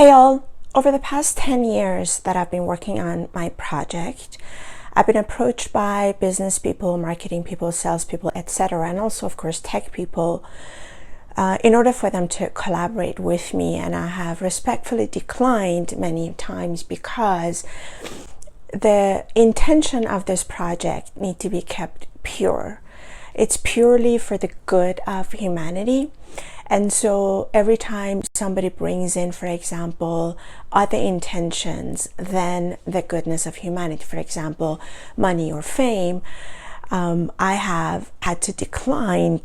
Hey all, over the past 10 years that I've been working on my project, I've been approached by business people, marketing people, salespeople, etc., and also of course tech people in order for them to collaborate with me, and I have respectfully declined many times because the intention of this project need to be kept pure. It's purely for the good of humanity. And so every time somebody brings in, for example, other intentions than the goodness of humanity, for example, money or fame, I have had to decline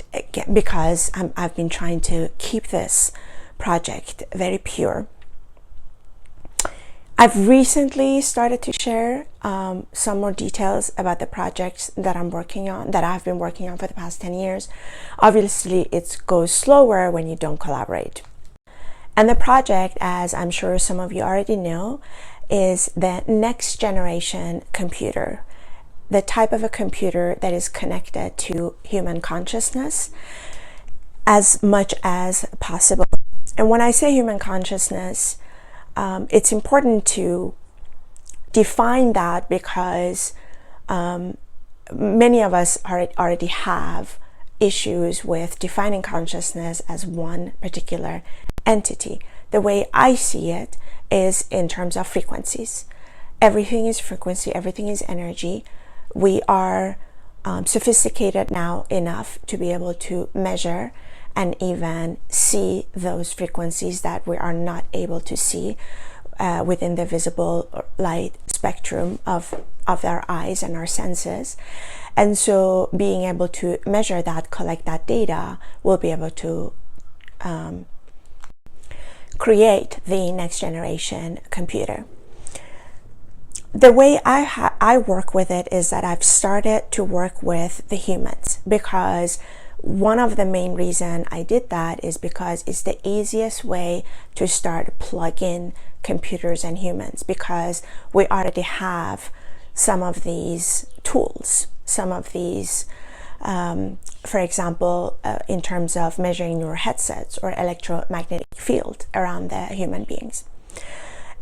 because I've been trying to keep this project very pure. I've recently started to share some more details about the projects that I'm working on, that I've been working on for the past 10 years. Obviously, it goes slower when you don't collaborate. And the project, as I'm sure some of you already know, is the next generation computer, the type of a computer that is connected to human consciousness as much as possible. And when I say human consciousness, it's important to define that because many of us already have issues with defining consciousness as one particular entity. The way I see it is in terms of frequencies. Everything is frequency, everything is energy. We are sophisticated now enough to be able to measure and even see those frequencies that we are not able to see within the visible light spectrum of our eyes and our senses. And so being able to measure that, collect that data, we'll be able to create the next generation computer. The way I work with it is that I've started to work with the humans, because one of the main reasons I did that is because it's the easiest way to start plugging computers and humans, because we already have some of these tools, some of these, for example, in terms of measuring your headsets or electromagnetic field around the human beings.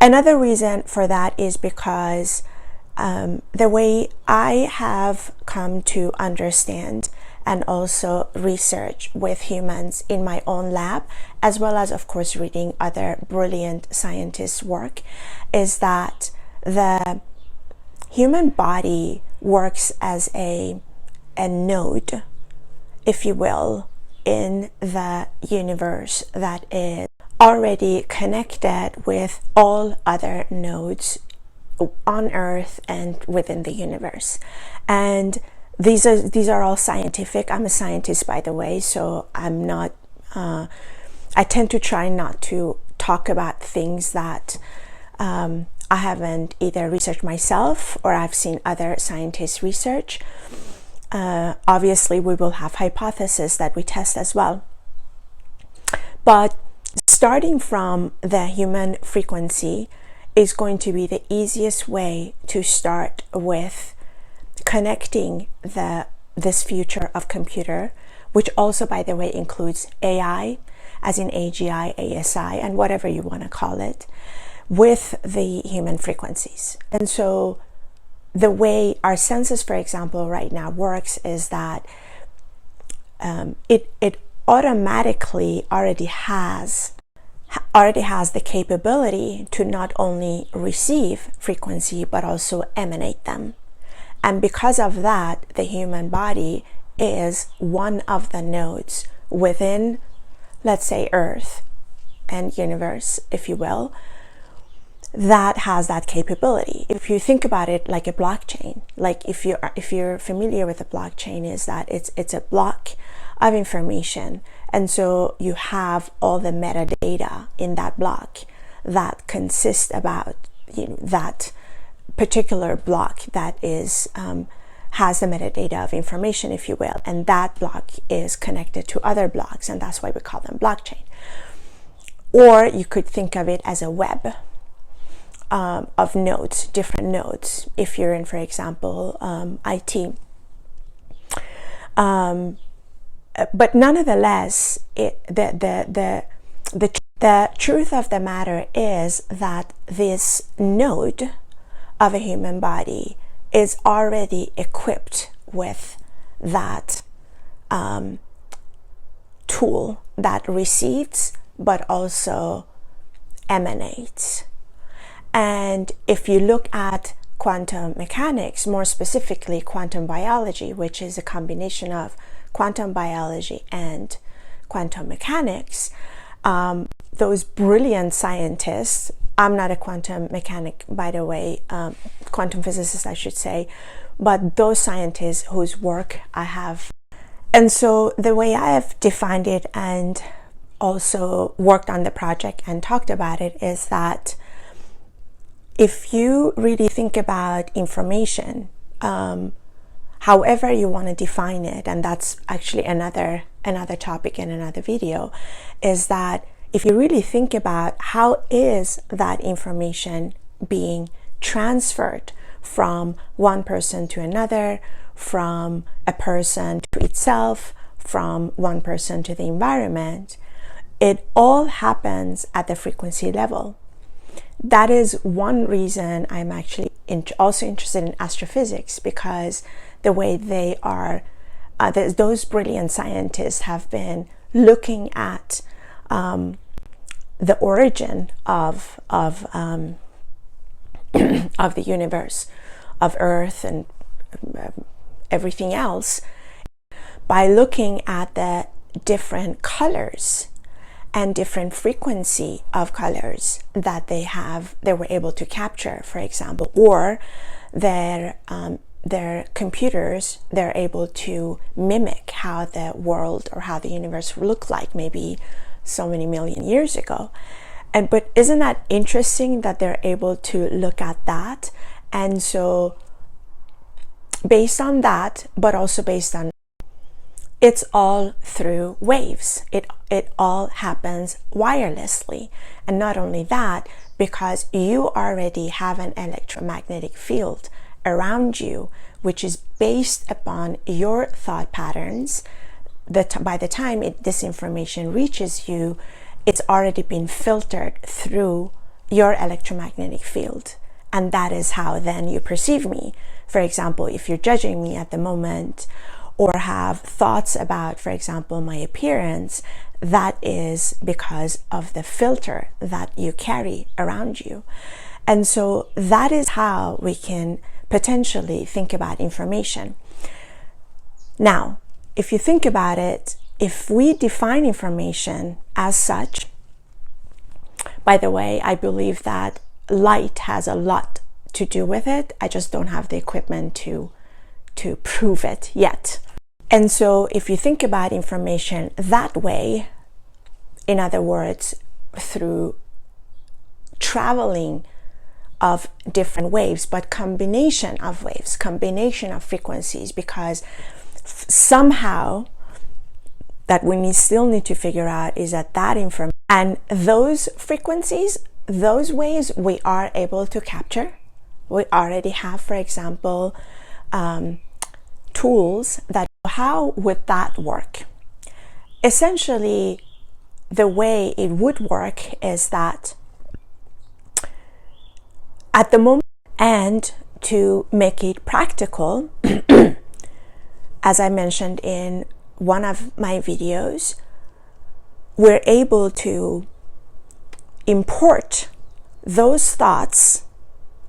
Another reason for that is because the way I have come to understand and also research with humans in my own lab, as well as of course reading other brilliant scientists' work, is that the human body works as a node, if you will, in the universe that is already connected with all other nodes on Earth and within the universe. And these are all scientific. I'm a scientist, by the way, so I'm not I tend to try not to talk about things that I haven't either researched myself or I've seen other scientists research. Obviously we will have hypotheses that we test as well, but starting from the human frequency is going to be the easiest way to start with connecting this future of computer, which also, by the way, includes AI, as in AGI, ASI, and whatever you want to call it, with the human frequencies. And so the way our senses, for example, right now works is that it automatically already has the capability to not only receive frequency but also emanate them. And because of that, the human body is one of the nodes within, let's say, Earth and universe, if you will, that has that capability. If you think about it like a blockchain, like if you're familiar with a blockchain, is that it's a block of information, and so you have all the metadata in that block that consists about, you know, that particular block that is has the metadata of information, if you will, and that block is connected to other blocks, and that's why we call them blockchain. Or you could think of it as a web of nodes, different nodes, if you're in, for example, IT. But nonetheless, the The truth of the matter is that this node of a human body is already equipped with that tool that receives but also emanates. And if you look at quantum mechanics, more specifically quantum biology, which is a combination of quantum biology and quantum mechanics, those brilliant scientists, I'm not a quantum mechanic, by the way, quantum physicist, I should say, but those scientists whose work I have. And so the way I have defined it and also worked on the project and talked about it is that if you really think about information, however you want to define it, and that's actually another topic in another video, is that if you really think about how is that information being transferred from one person to another, from a person to itself, from one person to the environment, it all happens at the frequency level. That is one reason I'm actually also interested in astrophysics, because the way they are, those brilliant scientists have been looking at the origin of the universe, of Earth and everything else, by looking at the different colors and different frequency of colors that they were able to capture, for example, or their computers, they're able to mimic how the world or how the universe looked like maybe so many million years ago. But isn't that interesting that they're able to look at that? And so based on that, but also based on, it's all through waves. It all happens wirelessly. And not only that, because you already have an electromagnetic field around you, which is based upon your thought patterns, that by the time this information reaches you, it's already been filtered through your electromagnetic field. And that is how then you perceive me. For example, if you're judging me at the moment, or have thoughts about, for example, my appearance, that is because of the filter that you carry around you. And so that is how we can potentially think about information. Now, if you think about it, if we define information as such, by the way, I believe that light has a lot to do with it. I just don't have the equipment to prove it yet. And so if you think about information that way, in other words, through traveling of different waves, but combination of waves, combination of frequencies, because somehow that we still need to figure out is that information and those frequencies, those waves we are able to capture. We already have, for example, tools that, how would that work? Essentially, the way it would work is that at the moment, and to make it practical, as I mentioned in one of my videos, we're able to import those thoughts,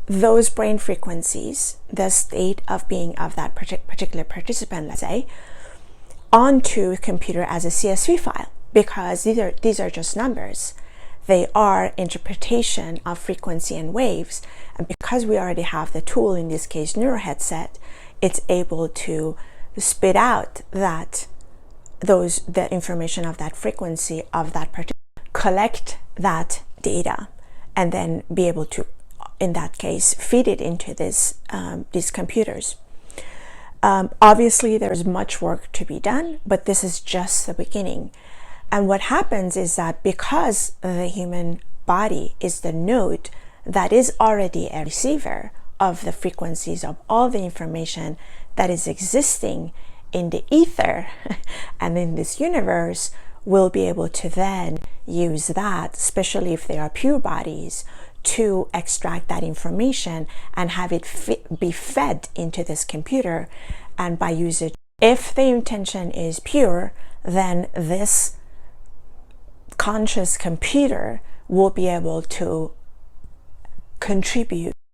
those brain frequencies, the state of being of that particular participant, let's say, onto a computer as a CSV file, because these are just numbers. They are interpretation of frequency and waves, and because we already have the tool, in this case neuro headset, it's able to spit out the information of that frequency of that particular, collect that data, and then be able to, in that case, feed it into these computers. Obviously, there's much work to be done, but this is just the beginning. And what happens is that because the human body is the node that is already a receiver of the frequencies of all the information that is existing in the ether and in this universe, will be able to then use that, especially if they are pure bodies, to extract that information and have it be fed into this computer. And by using, if the intention is pure, then this conscious computer will be able to contribute